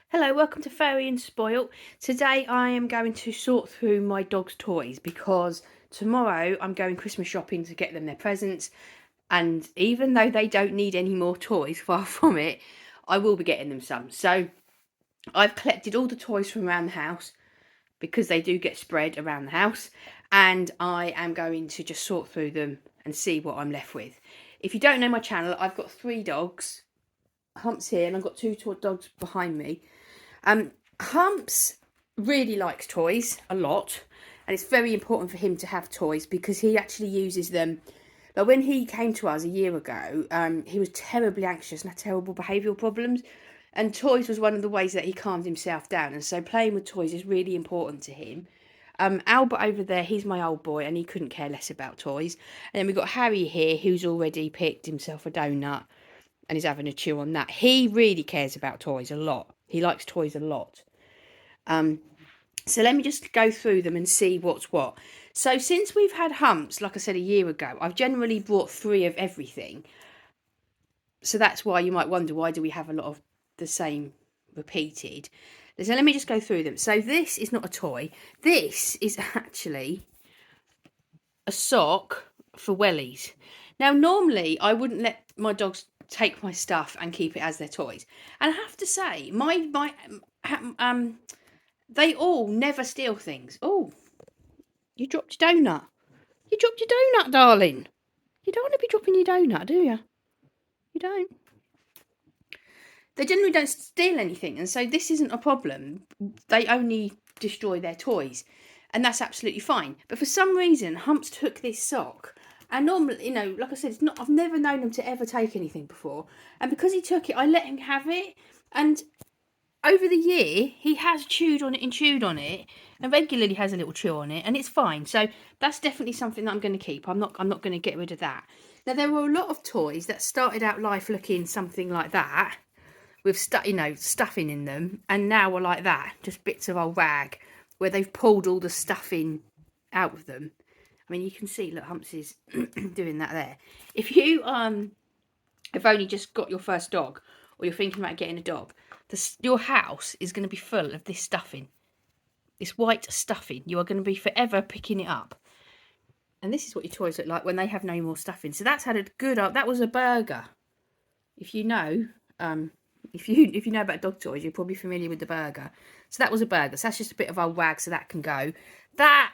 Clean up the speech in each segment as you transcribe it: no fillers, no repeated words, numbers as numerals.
Hello, welcome to Fairy and Spoilt. Today I am going to sort through my dog's toys because tomorrow I'm going Christmas shopping to get them their presents, and even though they don't need any more toys, far from it, I will be getting them some. So I've collected all the toys from around the house because they do get spread around the house, and I am going to just sort through them and see what I'm left with. If you don't know my channel, I've got 3 dogs. Hump's here and I've got 2 dogs behind me. Humps really likes toys a lot, and it's very important for him to have toys because he actually uses them. But when he came to us a year ago, he was terribly anxious and had terrible behavioural problems, and toys was one of the ways that he calmed himself down. And so playing with toys is really important to him. Albert over there, he's my old boy and he couldn't care less about toys. And then we've got Harry here, who's already picked himself a donut and he's having a chew on that. He really cares about toys a lot. He likes toys a lot. So let me just go through them and see what's what. So since we've had Humps, like I said a year ago, I've generally brought 3 of everything. So that's why you might wonder, why do we have a lot of the same repeated? So let me just go through them. So this is not a toy. This is actually a sock for wellies. Now, normally I wouldn't let my dogs take my stuff and keep it as their toys. And I have to say, they all never steal things. Oh, you dropped your donut. You dropped your donut, darling. You don't want to be dropping your donut, do you? You don't. They generally don't steal anything, and so this isn't a problem. They only destroy their toys, and that's absolutely fine. But for some reason, Humps took this sock, and normally, you know, like I said, it's not. I've never known him to ever take anything before, and because he took it, I let him have it, and over the year, he has chewed on it and chewed on it, and regularly has a little chew on it, and it's fine. So that's definitely something that I'm going to keep. I'm not going to get rid of that. Now, there were a lot of toys that started out life looking something like that, with stuffing in them, and now are like that, just bits of old rag where they've pulled all the stuffing out of them. I mean, you can see, look, Humps is doing that there. If you have only just got your first dog, or you're thinking about getting a dog, your house is going to be full of this stuffing, this white stuffing. You are going to be forever picking it up. And this is what your toys look like when they have no more stuffing. So that's had a good. That was a burger. If you know, if you know about dog toys, you're probably familiar with the burger. So that was a burger. So that's just a bit of old rag, so that can go. That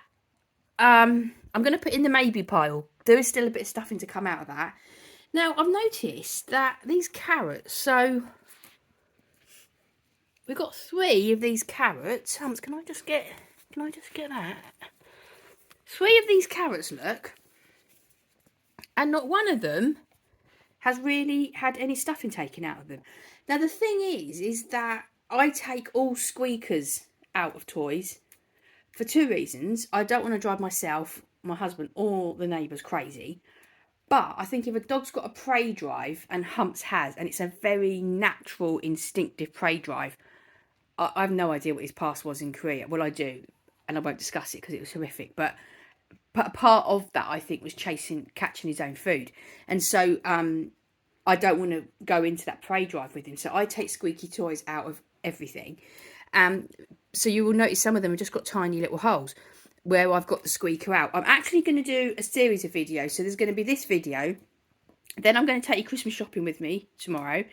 I'm going to put in the maybe pile. There is still a bit of stuffing to come out of that. Now, I've noticed that these carrots, so we've got 3 of these carrots. Humps, can I just get that? 3 of these carrots, look. And not one of them has really had any stuffing taken out of them. Now, the thing is that I take all squeakers out of toys for 2 reasons. I don't want to drive myself, my husband, or the neighbours crazy. But I think if a dog's got a prey drive, and Humps has, and it's a very natural, instinctive prey drive, I have no idea what his past was in Korea. Well, I do, and I won't discuss it because it was horrific. But part of that, I think, was catching his own food. And so I don't want to go into that prey drive with him. So I take squeaky toys out of everything. So you will notice some of them have just got tiny little holes where I've got the squeaker out. I'm actually going to do a series of videos. So there's going to be this video. Then I'm going to take you Christmas shopping with me tomorrow.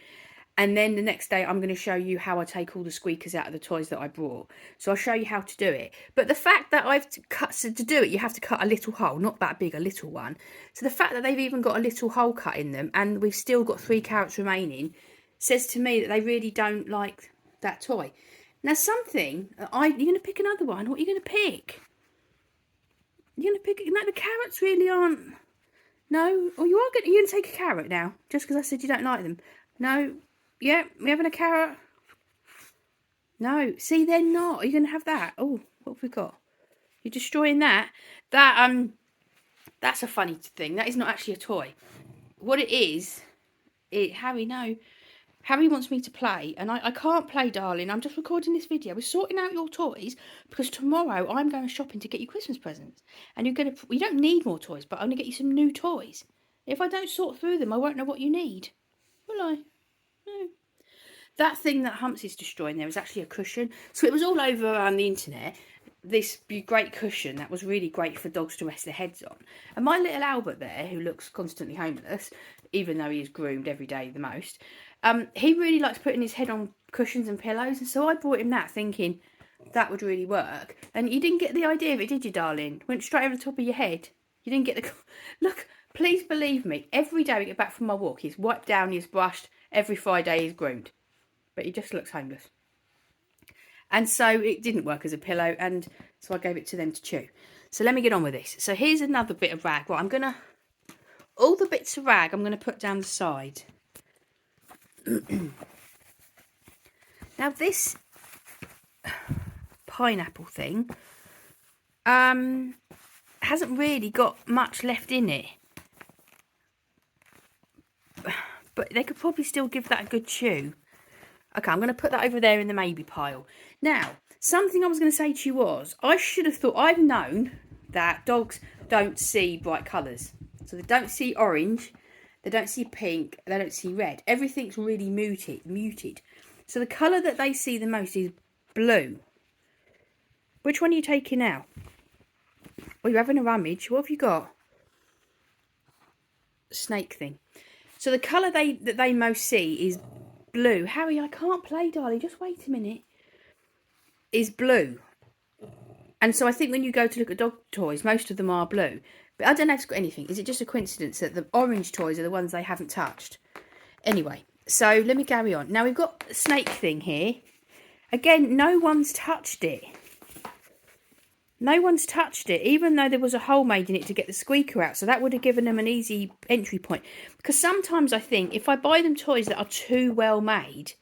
And then the next day, I'm going to show you how I take all the squeakers out of the toys that I brought. So I'll show you how to do it. But the fact that so to do it, you have to cut a little hole, not that big, a little one. So the fact that they've even got a little hole cut in them, and we've still got 3 carrots remaining, says to me that they really don't like that toy. Now, you're going to pick another one. What are you going to pick? You're going to pick, no, the carrots really aren't. No, or you're going to take a carrot now, just because I said you don't like them. No. Yeah, we're having a carrot. No, see, they're not. Are you going to have that? Oh, what have we got? You're destroying that. That's a funny thing. That is not actually a toy. What it is, Harry, no. Harry wants me to play, and I can't play, darling. I'm just recording this video. We're sorting out your toys, because tomorrow I'm going shopping to get you Christmas presents. And you don't need more toys, but I'm going to get you some new toys. If I don't sort through them, I won't know what you need. Will I? No. that thing that Humps is destroying there is actually a cushion. So it was all over around the internet. This great cushion that was really great for dogs to rest their heads on. And my little Albert there, who looks constantly homeless, even though he is groomed every day the most, he really likes putting his head on cushions and pillows. And so I brought him that thinking that would really work. And you didn't get the idea of it, did you, darling? Went straight over the top of your head. You didn't get the... Look, please believe me, every day we get back from my walk, he's wiped down, he's brushed. Every Friday he's groomed. But he just looks homeless. And so it didn't work as a pillow, and so I gave it to them to chew. So let me get on with this. So here's another bit of rag. Right, I'm going to... All the bits of rag I'm going to put down the side. Now this pineapple thing hasn't really got much left in it. But they could probably still give that a good chew. Okay, I'm going to put that over there in the maybe pile. Now, something I was going to say to you was, I should have thought, I've known that dogs don't see bright colours. So they don't see orange, they don't see pink, they don't see red. Everything's really muted. So the colour that they see the most is blue. Which one are you taking now? Well, you're having a rummage. What have you got? Snake thing. So the colour that they most see is blue. Harry, I can't play, darling. Just wait a minute. Is blue. And so I think when you go to look at dog toys, most of them are blue. But I don't know if it's got anything. Is it just a coincidence that the orange toys are the ones they haven't touched? Anyway, so let me carry on. Now we've got a snake thing here. Again, no one's touched it. No one's touched it, even though there was a hole made in it to get the squeaker out. So that would have given them an easy entry point. Because sometimes I think if I buy them toys that are too well made,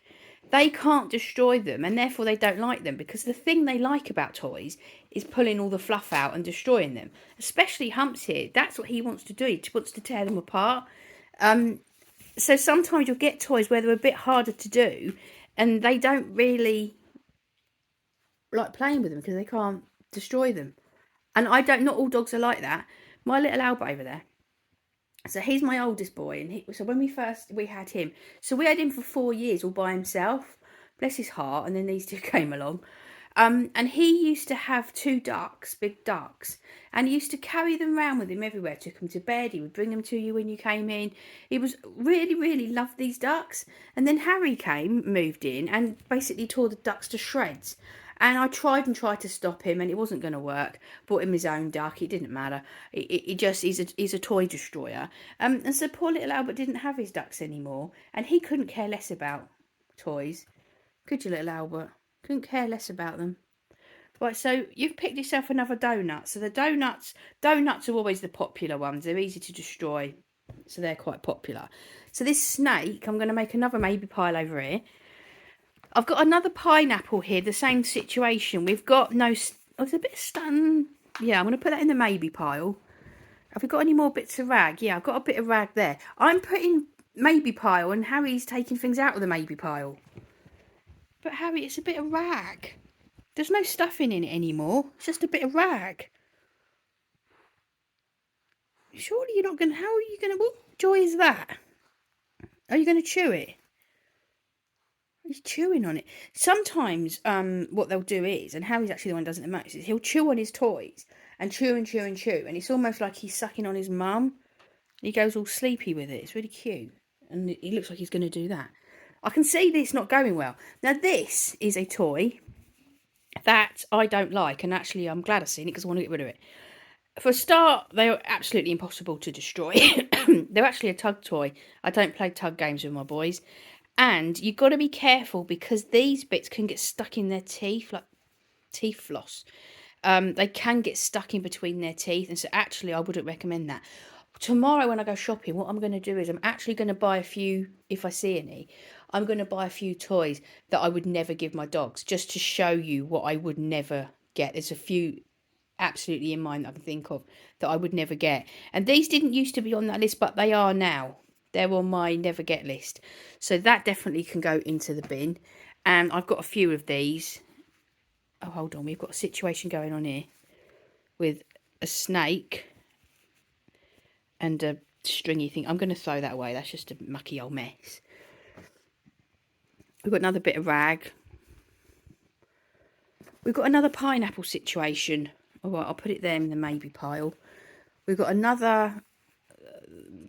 they can't destroy them, and therefore they don't like them. Because the thing they like about toys is pulling all the fluff out and destroying them. Especially Humps here. That's what he wants to do. He wants to tear them apart. So sometimes you'll get toys where they're a bit harder to do, and they don't really like playing with them because they can't destroy them. And not all dogs are like that. My little Albert over there, so he's my oldest boy, and so when we had him, so we had him for 4 years all by himself, bless his heart. And then these two came along, and he used to have 2 ducks, big ducks, and he used to carry them around with him everywhere. Took them to bed, he would bring them to you when you came in. He was really loved these ducks. And then Harry moved in and basically tore the ducks to shreds. And I tried to stop him, and it wasn't going to work. Bought him his own duck. It didn't matter. He's a toy destroyer. And so poor little Albert didn't have his ducks anymore, and he couldn't care less about toys. Could you, little Albert? Couldn't care less about them. Right, so you've picked yourself another donut. So the donuts are always the popular ones. They're easy to destroy, so they're quite popular. So this snake, I'm going to make another maybe pile over here. I've got another pineapple here, the same situation. We've got no... Oh, it's a bit stun. Yeah, I'm going to put that in the maybe pile. Have we got any more bits of rag? Yeah, I've got a bit of rag there. I'm putting maybe pile, and Harry's taking things out of the maybe pile. But Harry, it's a bit of rag. There's no stuffing in it anymore. It's just a bit of rag. Surely you're not going to... How are you going to... What joy is that? Are you going to chew it? He's chewing on it. Sometimes what they'll do is, and Harry's actually the one who does it the most, is he'll chew on his toys and chew and chew and chew. And it's almost like he's sucking on his mum. He goes all sleepy with it. It's really cute. And he looks like he's going to do that. I can see this not going well. Now this is a toy that I don't like. And actually I'm glad I've seen it because I want to get rid of it. For a start, they are absolutely impossible to destroy. They're actually a tug toy. I don't play tug games with my boys. And you've got to be careful because these bits can get stuck in their teeth, like teeth floss. They can get stuck in between their teeth. And so actually, I wouldn't recommend that. Tomorrow when I go shopping, what I'm going to do is I'm actually going to buy a few, if I see any, I'm going to buy a few toys that I would never give my dogs. Just to show you what I would never get. There's a few absolutely in mind that I can think of that I would never get. And these didn't used to be on that list, but they are now. They're on my never get list. So that definitely can go into the bin. And I've got a few of these. Oh, hold on. We've got a situation going on here with a snake and a stringy thing. I'm going to throw that away. That's just a mucky old mess. We've got another bit of rag. We've got another pineapple situation. All right, I'll put it there in the maybe pile. We've got another...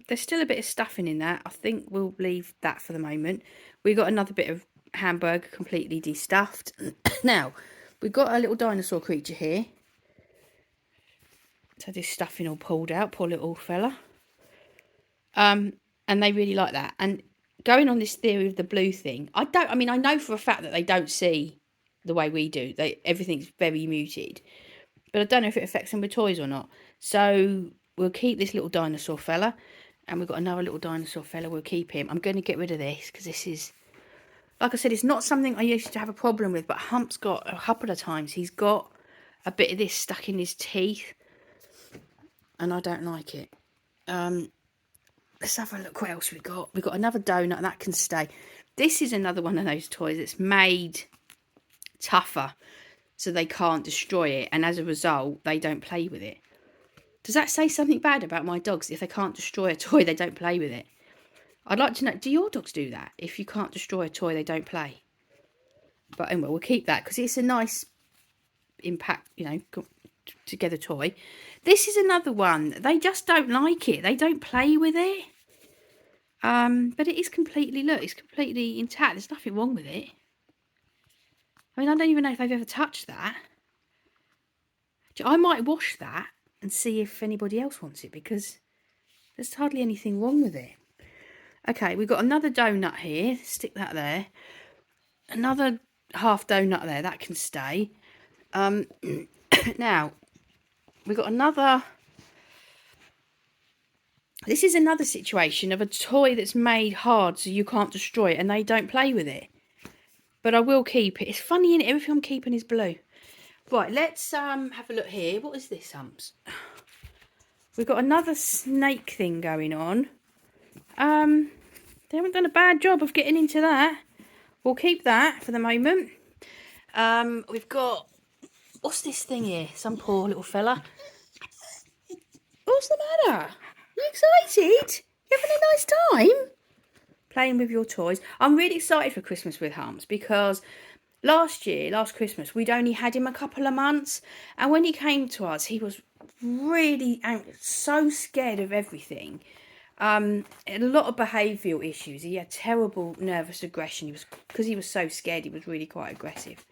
there's still a bit of stuffing in that. I think we'll leave that for the moment. We've got another bit of hamburger completely destuffed. Now, we've got a little dinosaur creature here. So this stuffing all pulled out, poor little fella. And they really like that. And going on this theory of the blue thing, I know for a fact that they don't see the way we do. Everything's very muted. But I don't know if it affects them with toys or not. So we'll keep this little dinosaur fella. And we've got another little dinosaur fella. We'll keep him. I'm going to get rid of this because this is... like I said, it's not something I used to have a problem with. But Hump's got a couple of times. He's got a bit of this stuck in his teeth. And I don't like it. Let's have a look what else we've got. We've got another donut. That can stay. This is another one of those toys that's made tougher so they can't destroy it. And as a result, they don't play with it. Does that say something bad about my dogs? If they can't destroy a toy, they don't play with it. I'd like to know, do your dogs do that? If you can't destroy a toy, they don't play. But anyway, we'll keep that because it's a nice impact, you know, together toy. This is another one. They just don't like it. They don't play with it. But it is completely, look, it's completely intact. There's nothing wrong with it. I mean, I don't even know if they've ever touched that. I might wash that and see if anybody else wants it because there's hardly anything wrong with it. Okay, we've got another donut here. Stick that there. Another half donut there. That can stay. Now, we've got another... this is another situation of a toy that's made hard so you can't destroy it and they don't play with it. But I will keep it. It's funny, innit? Everything I'm keeping is blue. Right, let's have a look here. What is this, Humps? We've got another snake thing going on. They haven't done a bad job of getting into that. We'll keep that for the moment. We've got... what's this thing here? Some poor little fella. What's the matter? You excited? You having a nice time? Playing with your toys. I'm really excited for Christmas with Humps because last Christmas, we'd only had him a couple of months. And when he came to us, he was really so scared of everything. A lot of behavioural issues. He had terrible nervous aggression. Because he was so scared, he was really quite aggressive.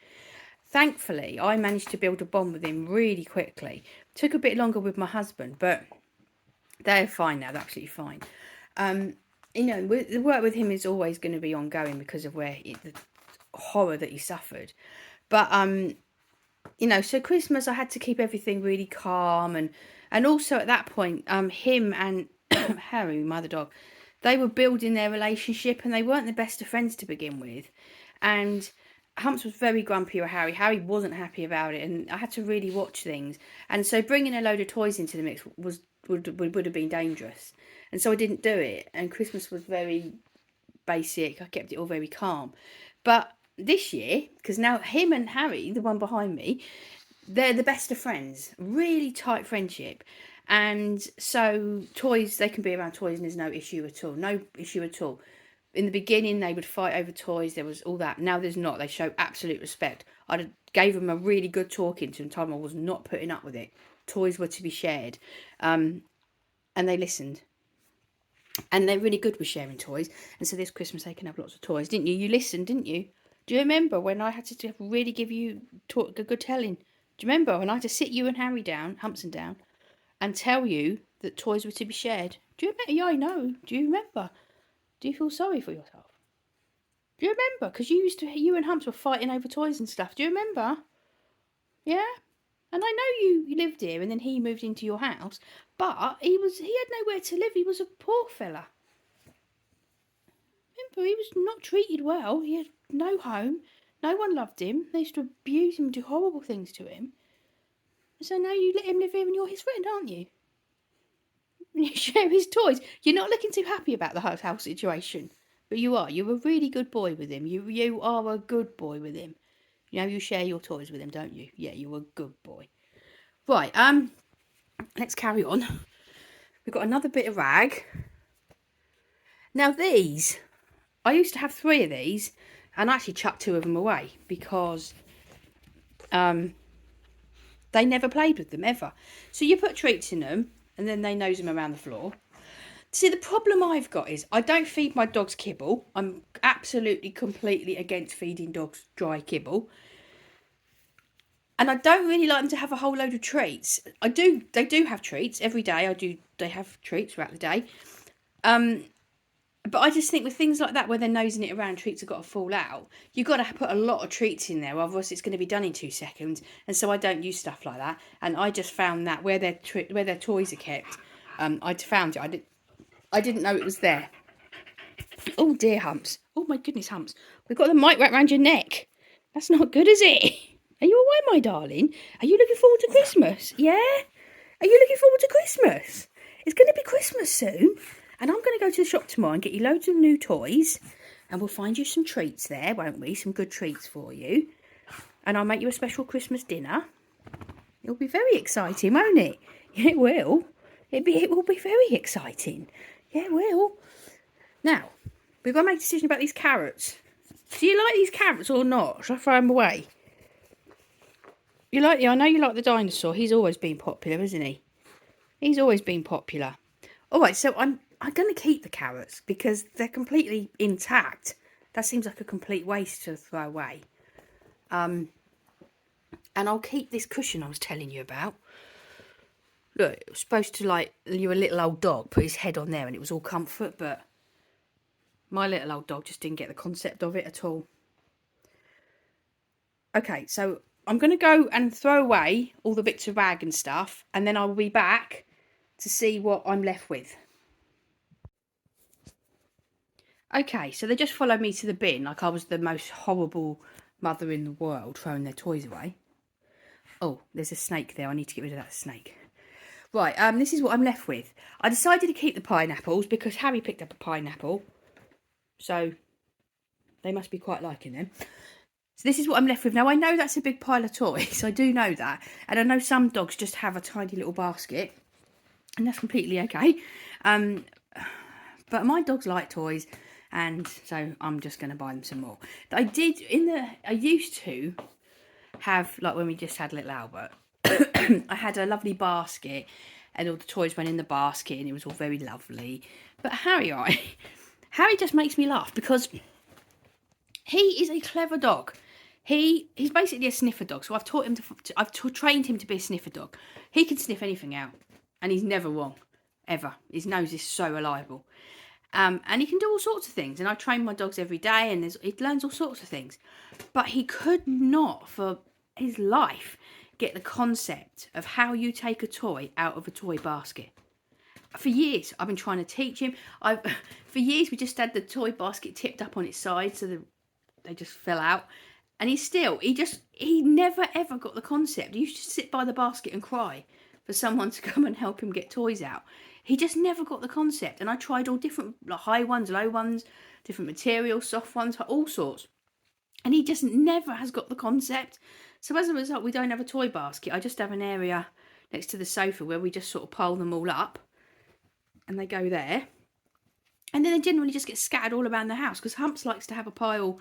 Thankfully, I managed to build a bond with him really quickly. Took a bit longer with my husband, but they're fine now. They're absolutely fine. You know, the work with him is always going to be ongoing because of the horror that he suffered. But, you know, so Christmas I had to keep everything really calm. And also at that point, him and Harry, my other dog, they were building their relationship and they weren't the best of friends to begin with. And Humps was very grumpy with Harry. Harry wasn't happy about it and I had to really watch things. And so bringing a load of toys into the mix would have been dangerous. And so I didn't do it. And Christmas was very basic. I kept it all very calm. But this year, because now him and Harry, the one behind me, they're the best of friends. Really tight friendship. And so toys, they can be around toys and there's no issue at all. No issue at all. In the beginning, they would fight over toys. There was all that. Now there's not. They show absolute respect. I gave them a really good talking to and told them I was not putting up with it. Toys were to be shared. And they listened. And they're really good with sharing toys. And so this Christmas they can have lots of toys. Didn't you? You listened, didn't you? Do you remember when I had to really give you a good telling? Do you remember when I had to sit you and Harry down, Humpson down, and tell you that toys were to be shared? Do you remember? Yeah, I know. Do you remember? Do you feel sorry for yourself? Do you remember? Because you and Humps were fighting over toys and stuff. Do you remember? Yeah? And I know you lived here and then he moved into your house, but he had nowhere to live. He was a poor fella. Remember, he was not treated well. He had no home. No one loved him. They used to abuse him and do horrible things to him. So now you let him live here and you're his friend, aren't you? You share his toys. You're not looking too happy about the house situation, but you are. You're a really good boy with him. You are a good boy with him. You know, you share your toys with him, don't you? Yeah, you're a good boy. Right, let's carry on. We've got another bit of rag. Now these, I used to have 3 of these. And I actually chucked 2 of them away because they never played with them, ever. So you put treats in them, and then they nose them around the floor. See, the problem I've got is I don't feed my dogs kibble. I'm absolutely, completely against feeding dogs dry kibble. And I don't really like them to have a whole load of treats. They do have treats every day. They have treats throughout the day. But I just think with things like that, where they're nosing it around, treats have got to fall out. You've got to put a lot of treats in there, otherwise it's going to be done in 2 seconds. And so I don't use stuff like that. And I just found that where their toys are kept, I'd found it. I didn't know it was there. Oh dear, Humps. Oh my goodness, Humps. We've got the mic wrapped around your neck. That's not good, is it? Are you all right, my darling? Are you looking forward to Christmas? Yeah? Are you looking forward to Christmas? It's going to be Christmas soon. And I'm going to go to the shop tomorrow and get you loads of new toys. And we'll find you some treats there, won't we? Some good treats for you. And I'll make you a special Christmas dinner. It'll be very exciting, won't it? Yeah, it will. It will be very exciting. Yeah, it will. Now, we've got to make a decision about these carrots. Do you like these carrots or not? Shall I throw them away? I know you like the dinosaur. He's always been popular, isn't he? He's always been popular. All right, so I'm going to keep the carrots because they're completely intact. That seems like a complete waste to throw away. And I'll keep this cushion I was telling you about. Look, it was supposed to, like, you're a little old dog, put his head on there and it was all comfort, but my little old dog just didn't get the concept of it at all. Okay, so I'm going to go and throw away all the bits of rag and stuff, and then I'll be back to see what I'm left with. Okay, so they just followed me to the bin like I was the most horrible mother in the world throwing their toys away. Oh, there's a snake there. I need to get rid of that snake. Right, this is what I'm left with. I decided to keep the pineapples because Harry picked up a pineapple. So they must be quite liking them. So this is what I'm left with. Now, I know that's a big pile of toys. I do know that. And I know some dogs just have a tiny little basket. And that's completely okay. But my dogs like toys. And so I'm just going to buy them some more. I used to have, like when we just had little Albert, I had a lovely basket. And all the toys went in the basket. And it was all very lovely. But Harry just makes me laugh because he is a clever dog. He's basically a sniffer dog. So I've trained him to be a sniffer dog. He can sniff anything out, and he's never wrong, ever. His nose is so reliable, and he can do all sorts of things. And I train my dogs every day, and he learns all sorts of things. But he could not, for his life, get the concept of how you take a toy out of a toy basket. For years, I've been trying to teach him. For years, we just had the toy basket tipped up on its side, so they just fell out. And he never ever got the concept. He used to sit by the basket and cry for someone to come and help him get toys out. He just never got the concept. And I tried all different, like high ones, low ones, different materials, soft ones, all sorts. And he just never has got the concept. So as a result, we don't have a toy basket. I just have an area next to the sofa where we just sort of pile them all up. And they go there. And then they generally just get scattered all around the house. Because Humps likes to have a pile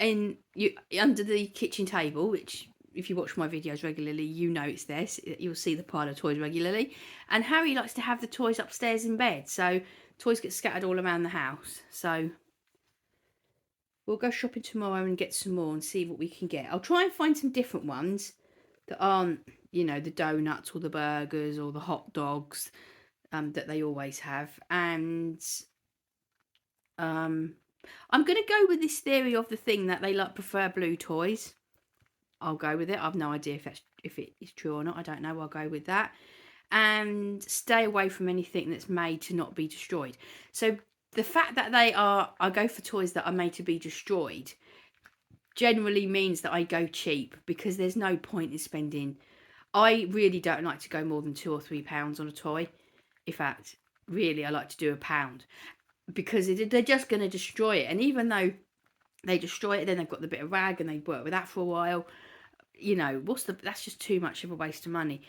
under the kitchen table, which if you watch my videos regularly, you know it's there. You'll see the pile of toys regularly. And Harry likes to have the toys upstairs in bed. So toys get scattered all around the house. So we'll go shopping tomorrow and get some more and see what we can get. I'll try and find some different ones that aren't, the donuts or the burgers or the hot dogs that they always have. And I'm going to go with this theory of the thing that they prefer blue toys. I'll go with it. I've no idea if it is true or not. I don't know. I'll go with that. And stay away from anything that's made to not be destroyed. So the fact that I go for toys that are made to be destroyed generally means that I go cheap, because there's no point in spending. I really don't like to go more than £2 or £3 on a toy. In fact, really, I like to do £1. Because they're just going to destroy it. And even though they destroy it, then they've got the bit of rag and they work with that for a while. That's just too much of a waste of money.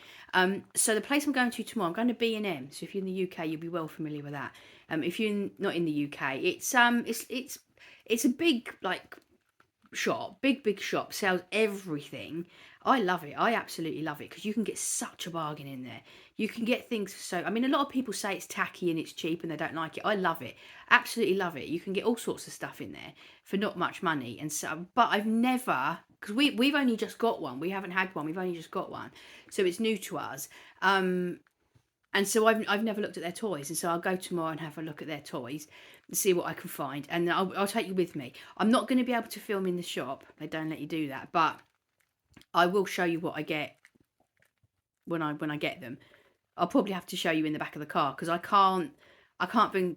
So the place I'm going to tomorrow, I'm going to B&M. So if you're in the UK, you'll be well familiar with that. If you're not in the UK, it's a big, shop, big shop, sells everything. I love it. I absolutely love it because you can get such a bargain in there. You can get things for so, I mean, a lot of people say it's tacky and it's cheap and they don't like it. I love it. Absolutely love it. You can get all sorts of stuff in there for not much money. And so, but I've never, because we've only just got one. We haven't had one. We've only just got one. So it's new to us. And so I've never looked at their toys, and so I'll go tomorrow and have a look at their toys and see what I can find, and I'll take you with me. I'm not going to be able to film in the shop; they don't let you do that, but I will show you what I get when I get them. I'll probably have to show you in the back of the car because I can't bring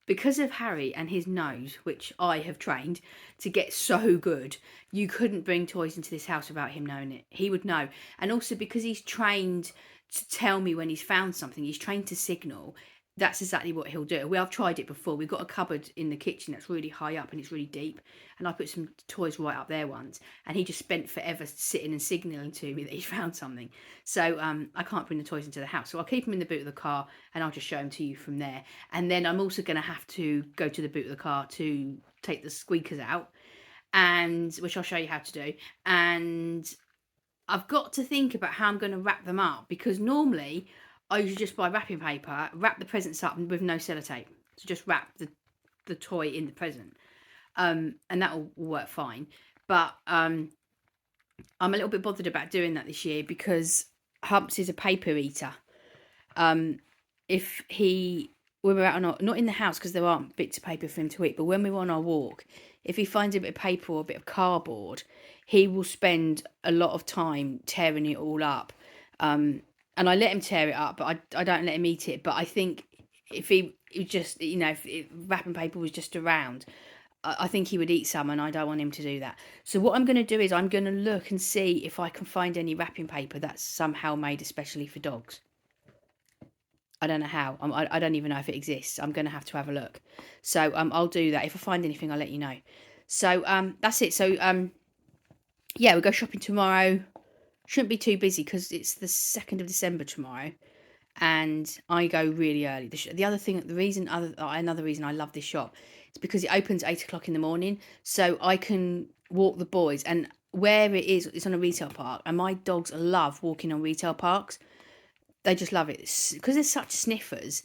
because of Harry and his nose, which I have trained to get so good. You couldn't bring toys into this house without him knowing it. He would know, and also because he's trained to tell me when he's found something. He's trained to signal. That's exactly what he'll do. I've tried it before. We've got a cupboard in the kitchen that's really high up and it's really deep. And I put some toys right up there once. And he just spent forever sitting and signalling to me that he found something. So I can't bring the toys into the house. So I'll keep them in the boot of the car and I'll just show them to you from there. And then I'm also going to have to go to the boot of the car to take the squeakers out, and which I'll show you how to do. And I've got to think about how I'm going to wrap them up, because normally I usually just buy wrapping paper, wrap the presents up with no sellotape. So just wrap the toy in the present. And that will work fine. But I'm a little bit bothered about doing that this year because Humps is a paper eater. If when we're out not in the house because there aren't bits of paper for him to eat, but when we're on our walk, if he finds a bit of paper or a bit of cardboard, he will spend a lot of time tearing it all up. And I let him tear it up, but I don't let him eat it. But I think if he just, if wrapping paper was just around, I think he would eat some, and I don't want him to do that. So what I'm going to do is I'm going to look and see if I can find any wrapping paper that's somehow made especially for dogs. I don't know how. I don't even know if it exists. I'm going to have a look. So I'll do that. If I find anything, I'll let you know. So that's it. So yeah, we'll go shopping tomorrow. Shouldn't be too busy because it's the 2nd of December tomorrow, and I go really early. Another reason I love this shop is because it opens 8 o'clock in the morning, so I can walk the boys. And where it is, it's on a retail park, and my dogs love walking on retail parks. They just love it because they're such sniffers.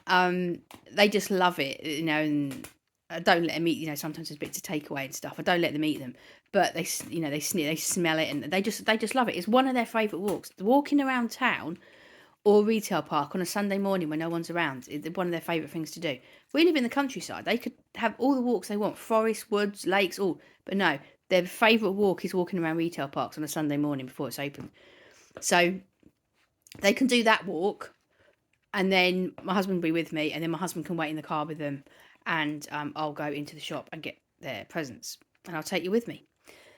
They just love it, and I don't let them eat. Sometimes there's bits of takeaway and stuff. I don't let them eat them, but they smell it, and they just love it. It's one of their favourite walks. Walking around town or retail park on a Sunday morning when no one's around is one of their favourite things to do. We live in the countryside. They could have all the walks they want: forest, woods, lakes, all. But no, their favourite walk is walking around retail parks on a Sunday morning before it's open. So they can do that walk, and then my husband will be with me, and then my husband can wait in the car with them, and I'll go into the shop and get their presents, and I'll take you with me.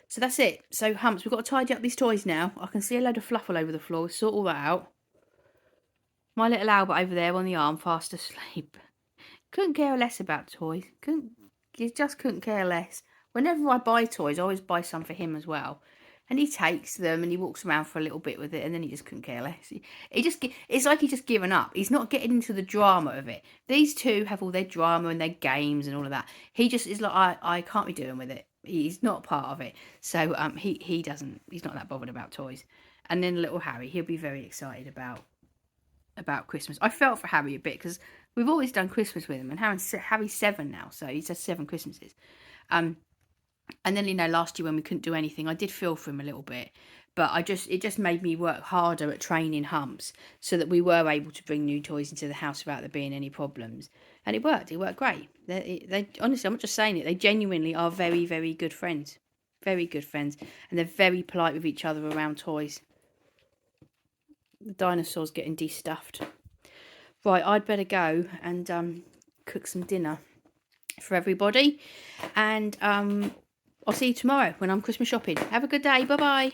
So that's it. So Humps, we've got to tidy up these toys now. I can see a load of fluff all over the floor. We'll sort all that out. My little Albert over there on the arm, fast asleep. Couldn't care less about toys. You just couldn't care less. Whenever I buy toys, I always buy some for him as well. And he takes them and he walks around for a little bit with it, and then he just couldn't care less. It's like he's just given up. He's not getting into the drama of it. These two have all their drama and their games and all of that. He just is like, I can't be doing with it. He's not part of it. So he's not that bothered about toys. And then little Harry, he'll be very excited about Christmas. I felt for Harry a bit because we've always done Christmas with him, and Harry's 7 now, so he's had 7 Christmases. And then, last year when we couldn't do anything, I did feel for him a little bit. But it just made me work harder at training Humps so that we were able to bring new toys into the house without there being any problems. And it worked. It worked great. They honestly, I'm not just saying it. They genuinely are very, very good friends. Very good friends. And they're very polite with each other around toys. The dinosaur's getting de-stuffed. Right, I'd better go and cook some dinner for everybody. And I'll see you tomorrow when I'm Christmas shopping. Have a good day. Bye-bye.